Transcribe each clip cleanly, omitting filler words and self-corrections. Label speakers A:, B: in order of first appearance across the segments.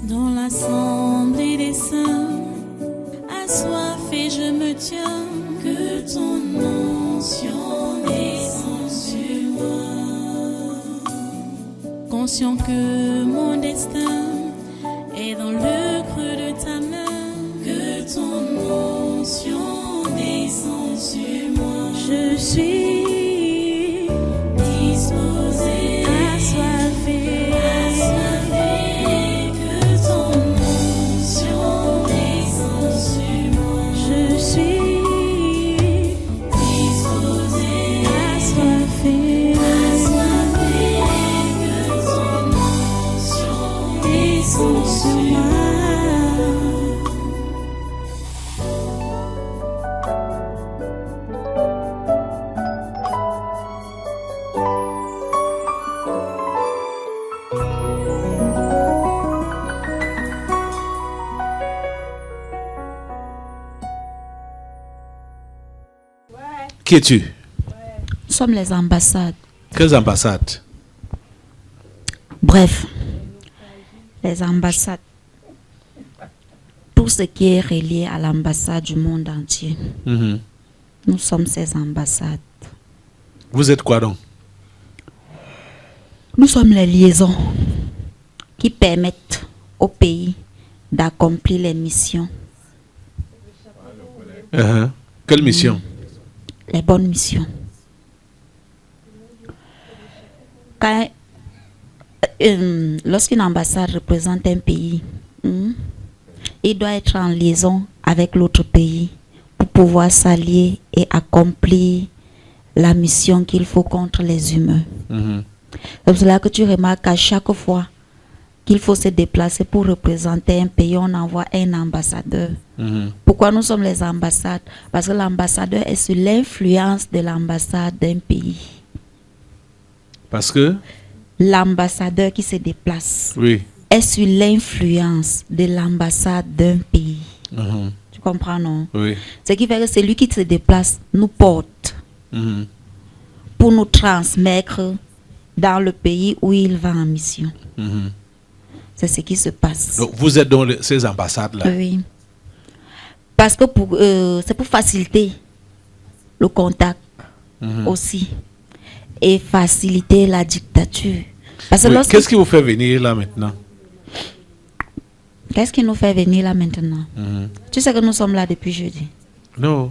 A: Dans l'assemblée des saints, assoiffé je me tiens, que ton onction descende sur moi. Conscient que mon destin est dans le creux de ta main, que ton onction descende sur moi. Je suis disposé, assoiffé, que ton onction descende sur moi. Je suis disposé, assoiffé, que ton onction descende sur moi.
B: Qui es-tu?
C: Nous sommes les ambassades.
B: Quelles ambassades?
C: Bref, les ambassades. Tout ce qui est relié à l'ambassade du monde entier.
B: Mhm.
C: Nous sommes ces ambassades.
B: Vous êtes quoi donc?
C: Nous sommes les liaisons qui permettent au pays d'accomplir les missions,
B: Quelle mission?
C: les bonnes missions. Lorsqu'une ambassade représente un pays, il doit être en liaison avec l'autre pays pour pouvoir s'allier et accomplir la mission qu'il faut contre les humains.
B: Mhm.
C: C'est pour cela que tu remarques qu'à chaque fois qu'il faut se déplacer pour représenter un pays, on envoie un ambassadeur.
B: Mhm.
C: Pourquoi nous sommes les ambassades? Parce que l'ambassadeur est sous l'influence de l'ambassade d'un pays.
B: Parce que?
C: L'ambassadeur qui se déplace
B: Oui.
C: est sous l'influence de l'ambassade d'un pays.
B: Mhm.
C: Tu comprends, non?
B: Oui.
C: Ce qui fait que celui qui se déplace nous porte
B: Mhm.
C: pour nous transmettre dans le pays où il va en mission.
B: Mhm.
C: C'est ce qui se passe.
B: Donc, vous êtes dans ces ambassades-là?
C: Oui. Parce que c'est pour faciliter le contact aussi et faciliter la dictature. Parce que
B: Oui.
C: lorsque...
B: Qu'est-ce qui vous fait venir là maintenant?
C: Qu'est-ce qui nous fait venir là maintenant? Tu sais que nous sommes là depuis jeudi.
B: Non.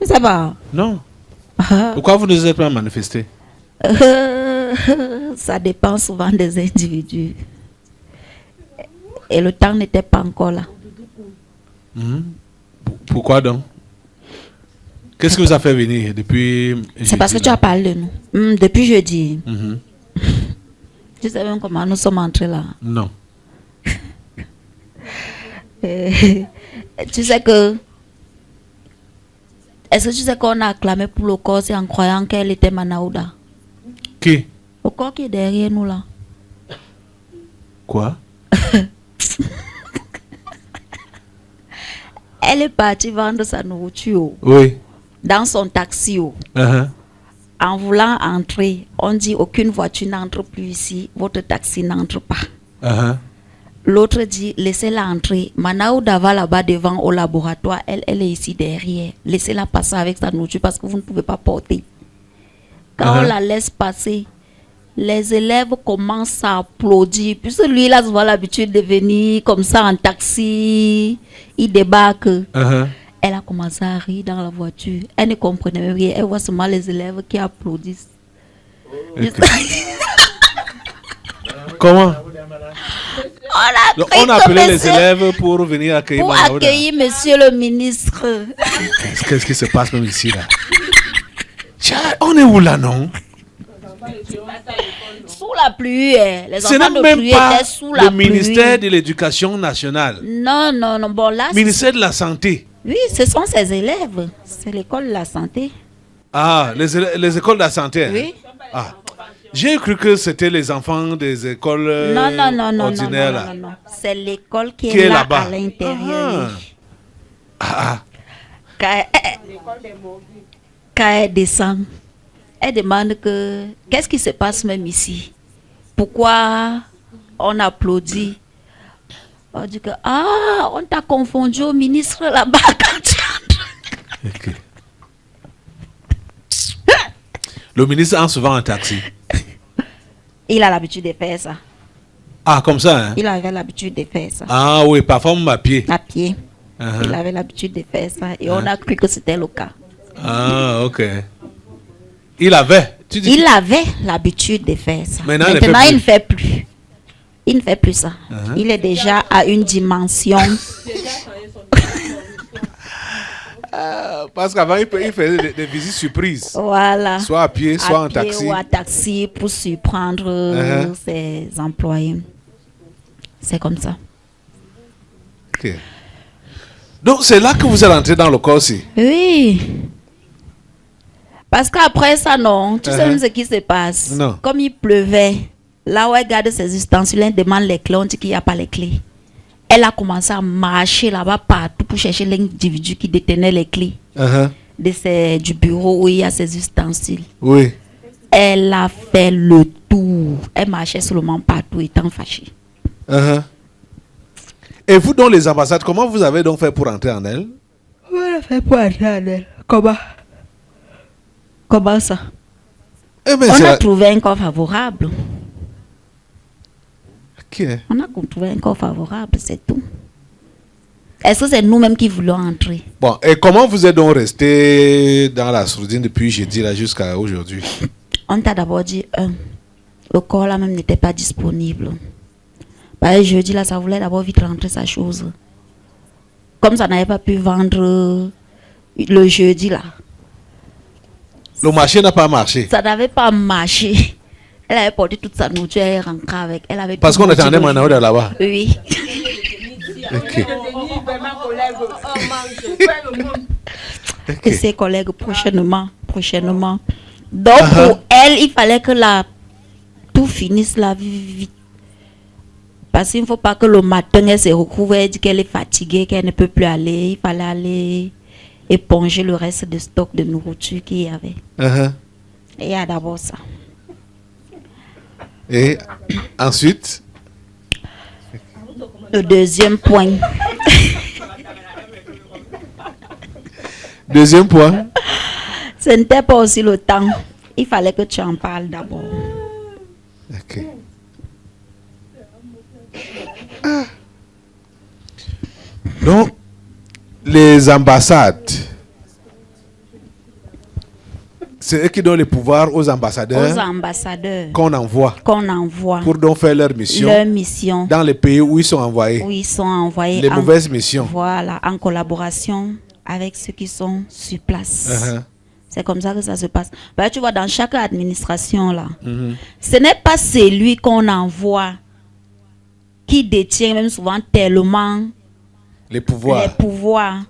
C: Tu sais pas?
B: Non. Pourquoi vous ne vous êtes pas manifesté?
C: Ça dépend souvent des individus. Et le temps n'était pas encore là.
B: Pourquoi donc? Qu'est-ce qui vous a fait venir depuis jeudi?
C: C'est parce que tu as parlé de nous. Depuis jeudi.
B: Mhm.
C: Tu sais même comment nous sommes entrés là.
B: Non.
C: Tu sais que... Est-ce que tu sais qu'on a acclamé pour le corps, c'est en croyant qu'elle était Manaouda?
B: Qui?
C: Le corps qui est derrière nous là.
B: Quoi?
C: Elle est partie vendre sa nourriture
B: Oui.
C: dans son taxi. En voulant entrer, on dit aucune voiture n'entre plus ici, votre taxi n'entre pas. L'autre dit laissez-la entrer. Manaouda va là-bas devant au laboratoire, elle est ici derrière. Laissez-la passer avec sa nourriture parce que vous ne pouvez pas porter. Quand on la laisse passer, les élèves commencent à applaudir. Puisque lui, il a souvent l'habitude de venir comme ça en taxi. Il débarque. Elle a commencé à rire dans la voiture. Elle ne comprenait même rien. Elle voit seulement les élèves qui applaudissent.
B: Comment? On a appelé les
C: monsieur,
B: élèves pour venir accueillir
C: pour
B: Manaouda.
C: accueillir monsieur le ministre.
B: Qu'est-ce qui se passe même ici là? Tiens, on est où là, non?
C: Sous la pluie. Les
B: Ce
C: enfants
B: n'est
C: de
B: même
C: pluie
B: pas
C: étaient sous la
B: le
C: pluie.
B: ministère de l'Éducation nationale.
C: Non, non, non. Bon, là,
B: Ministère de la Santé.
C: oui, ce sont ses élèves. C'est l'école de la santé.
B: Ah, les écoles de la santé. Hein?
C: Oui.
B: Ah. J'ai cru que c'était les enfants des écoles
C: Non, non, non, non,
B: ordinaires.
C: non,
B: Là.
C: non, non. C'est l'école qui
B: Qui
C: est
B: est
C: là
B: là-bas.
C: à l'intérieur.
B: Ah.
C: Quand elle descend, elle demande que qu'est-ce qui se passe même ici? Pourquoi on applaudit On dit que, on t'a confondu au ministre là-bas quand tu entres.
B: Ok. Le ministre entre souvent en taxi.
C: Il a l'habitude de faire ça.
B: Ah, comme ça, hein?
C: Il avait l'habitude de faire ça.
B: Ah oui, parfois même à pied.
C: À pied.
B: Uh-huh.
C: Il avait l'habitude de faire ça. Et on a cru que c'était le cas.
B: Ah, ok. Il avait. Tu dis
C: Il avait l'habitude de faire ça.
B: Maintenant,
C: Il ne fait plus. Il ne fait plus ça.
B: Uh-huh.
C: Il est déjà à une dimension.
B: Parce qu'avant, il faisait des visites surprises.
C: Voilà.
B: Soit à pied, soit en taxi.
C: Ou à taxi pour surprendre ses employés. C'est comme ça.
B: Ok. Donc, c'est là que vous êtes entré dans le corps aussi.
C: Oui. Parce qu'après ça, non. Tu sais ce qui se passe.
B: Non.
C: Comme il pleuvait, là où elle garde ses ustensiles, elle demande les clés, on dit qu'il n'y a pas les clés. Elle a commencé à marcher là-bas partout pour chercher l'individu qui détenait les clés du bureau où il y a ses ustensiles.
B: Oui.
C: Elle a fait le tour. Elle marchait seulement partout étant fâchée.
B: Et vous, dans les ambassades, comment vous avez donc fait pour entrer en elle?
C: On a fait pour entrer en elle. Comment? Comment ça?
B: Eh ben,
C: On a trouvé un corps favorable.
B: Ok.
C: On a trouvé un corps favorable, c'est tout. Est-ce que c'est nous-mêmes qui voulons entrer?
B: Bon, et comment vous êtes donc resté dans la sourdine depuis jeudi là jusqu'à aujourd'hui?
C: On t'a d'abord dit, le corps là même n'était pas disponible. Bah, jeudi là, ça voulait d'abord vite rentrer sa chose. Comme ça n'avait pas pu vendre le jeudi là.
B: Le marché n'a pas marché.
C: Ça n'avait pas marché. Elle avait porté toute sa nourriture, elle est rentrée avec. Elle avait
B: Parce qu'on attendait Manaou de là-bas.
C: Oui.
B: Ok.
C: Et ses collègues prochainement. Donc pour elle, il fallait que tout finisse la vie vite. Parce qu'il ne faut pas que le matin, elle se retrouve, elle dit qu'elle est fatiguée, qu'elle ne peut plus aller. Il fallait aller éponger le reste de stock de nourriture qu'il y avait. Et il y a d'abord ça.
B: Et ensuite?
C: Le deuxième point.
B: Deuxième point?
C: Ce n'était pas aussi le temps. Il fallait que tu en parles d'abord.
B: Ok. Donc, les ambassades, c'est eux qui donnent le pouvoir aux ambassadeurs, qu'on envoie pour donc faire leur mission dans les pays où ils sont envoyés, les mauvaises missions.
C: Voilà, en collaboration avec ceux qui sont sur place. C'est comme ça que ça se passe. Bah, tu vois, dans chaque administration, là, ce n'est pas celui qu'on envoie qui détient même souvent tellement
B: les pouvoirs.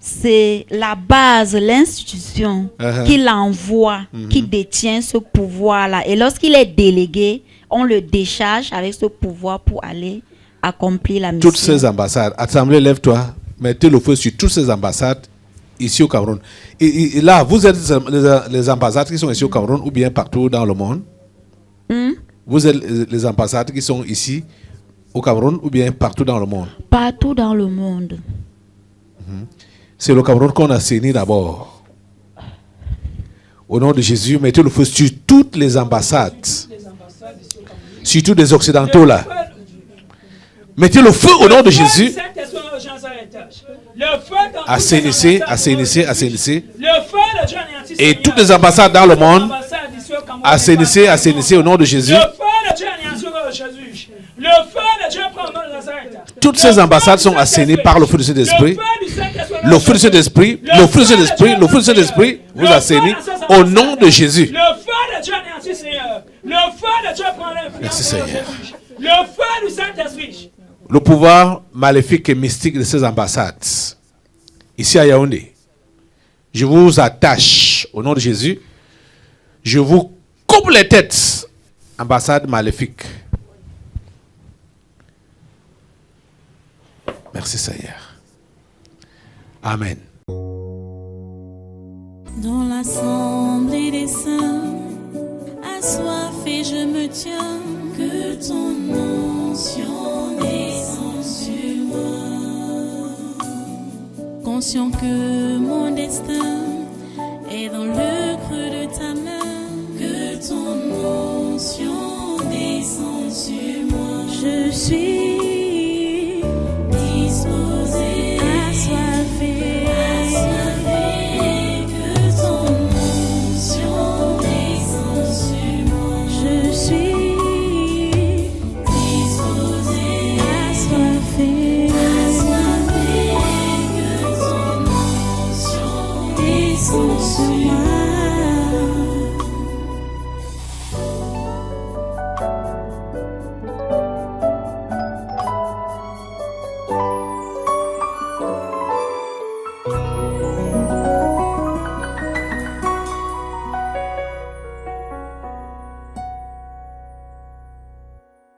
C: C'est la base, l'institution qui l'envoie, qui détient ce pouvoir-là. Et lorsqu'il est délégué, on le décharge avec ce pouvoir pour aller accomplir la mission.
B: Toutes ces ambassades, Assemblée, lève-toi, mettez le feu sur toutes ces ambassades ici au Cameroun. Et là, vous êtes les ambassades qui sont ici au Cameroun ou bien partout dans le monde? Vous êtes les ambassades qui sont ici au Cameroun ou bien partout dans le monde?
C: Partout dans le monde.
B: C'est le Cameroun qu'on a saigné d'abord. Au nom de Jésus, mettez le feu sur toutes les ambassades. Surtout des Occidentaux là. Mettez le feu au nom de Jésus. Assainissez. Et toutes les ambassades dans le monde, assainissez au nom de Jésus. Toutes ces ambassades sont assainies par le feu du Saint-Esprit. Le feu du Saint-Esprit, vous assainit au nom de Jésus. Merci Seigneur.
D: Le feu du Saint-Esprit.
B: Le pouvoir maléfique et mystique de ces ambassades, ici à Yaoundé, je vous attache au nom de Jésus. Je vous coupe les têtes, ambassade maléfique. Merci Seigneur. Amen.
A: Dans l'assemblée des saints, assoiffé je me tiens, que ton onction descende sur conscient que mon destin est dans le creux de ta main, que ton onction descend sur moi. Je suis